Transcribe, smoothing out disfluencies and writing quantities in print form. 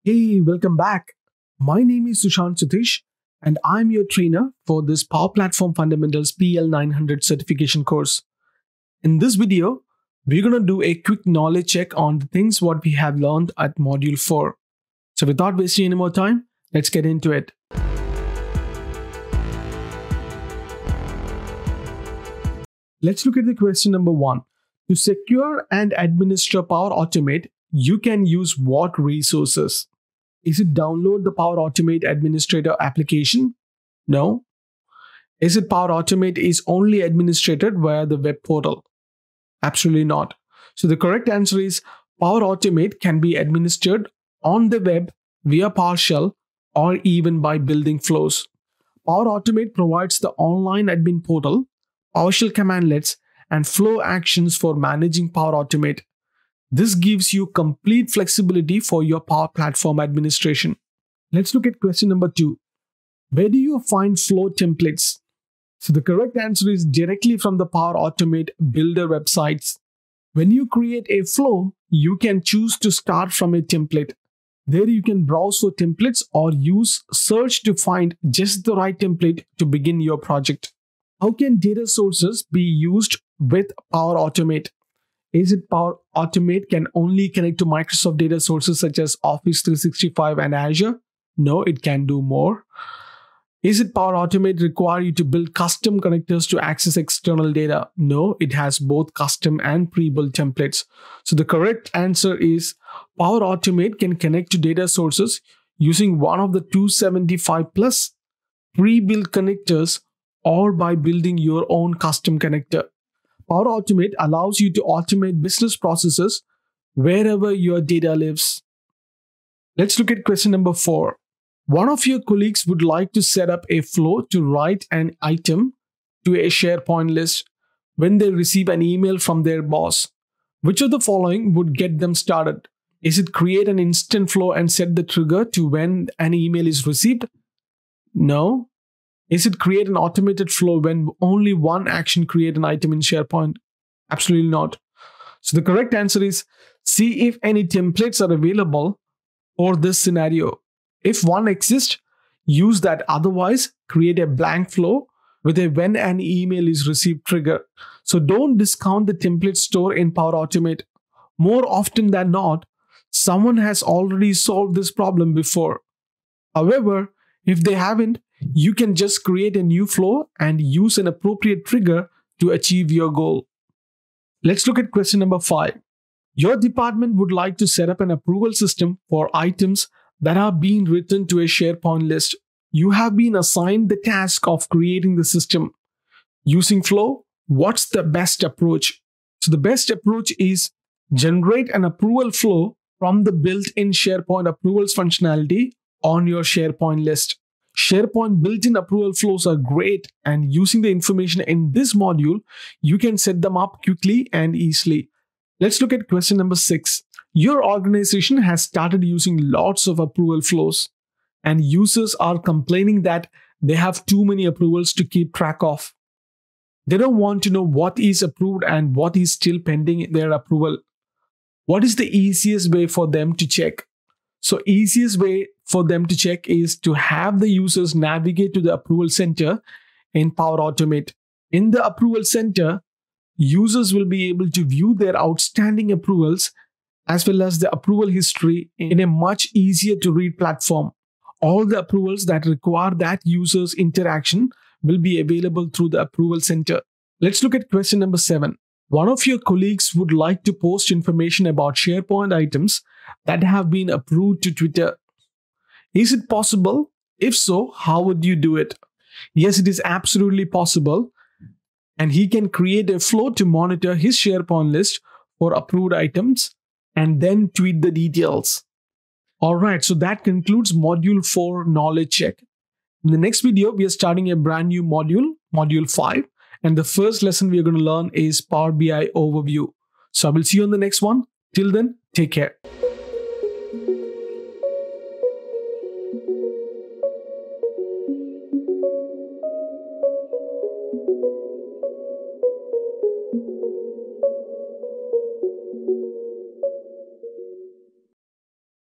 Hey, welcome back. My name is Sushant Satish, and I'm your trainer for this Power Platform Fundamentals PL 900 certification course. In this video, we're going to do a quick knowledge check on the things what we have learned at Module 4. So without wasting any more time, let's get into it. Let's look at the question number 1. To secure and administer Power Automate, you can use what resources? Is it download the Power Automate Administrator application? No. Is it Power Automate is only administrated via the web portal? Absolutely not. So the correct answer is Power Automate can be administered on the web via PowerShell or even by building flows. Power Automate provides the online admin portal, PowerShell commandlets, and flow actions for managing Power Automate. This gives you complete flexibility for your Power Platform administration. Let's look at question number 2. Where do you find flow templates? So the correct answer is directly from the Power Automate builder websites. When you create a flow, you can choose to start from a template. There you can browse for templates or use search to find just the right template to begin your project. How can data sources be used with Power Automate? Is it Power Automate can only connect to Microsoft data sources such as Office 365 and Azure? No, it can do more. Is it Power Automate require you to build custom connectors to access external data? No, it has both custom and pre-built templates. So the correct answer is Power Automate can connect to data sources using one of the 275 plus pre-built connectors or by building your own custom connector. Power Automate allows you to automate business processes wherever your data lives. Let's look at question number 4. One of your colleagues would like to set up a flow to write an item to a SharePoint list when they receive an email from their boss. Which of the following would get them started? Is it create an instant flow and set the trigger to when an email is received? No. Is it create an automated flow when only one action create an item in SharePoint? Absolutely not. So the correct answer is see if any templates are available for this scenario. If one exists, use that. Otherwise, create a blank flow with a when an email is received trigger. So don't discount the template store in Power Automate. More often than not, someone has already solved this problem before. However, if they haven't, you can just create a new flow and use an appropriate trigger to achieve your goal. Let's look at question number 5. Your department would like to set up an approval system for items that are being written to a SharePoint list. You have been assigned the task of creating the system. Using flow, what's the best approach? So the best approach is generate an approval flow from the built-in SharePoint approvals functionality on your SharePoint list. SharePoint built-in approval flows are great, and using the information in this module, you can set them up quickly and easily. Let's look at question number 6. Your organization has started using lots of approval flows, and users are complaining that they have too many approvals to keep track of. They don't want to know what is approved and what is still pending their approval. What is the easiest way for them to check? So easiest way for them to check is to have the users navigate to the approval center in Power Automate. In the approval center, users will be able to view their outstanding approvals as well as the approval history in a much easier to read platform. All the approvals that require that user's interaction will be available through the approval center. Let's look at question number 7. One of your colleagues would like to post information about SharePoint items that have been approved to Twitter. Is it possible? If so, how would you do it? Yes, it is absolutely possible. And he can create a flow to monitor his SharePoint list for approved items and then tweet the details. Alright, so that concludes Module 4 Knowledge Check. In the next video, we are starting a brand new module, Module 5. And the first lesson we are going to learn is Power BI Overview. So I will see you on the next one. Till then, take care.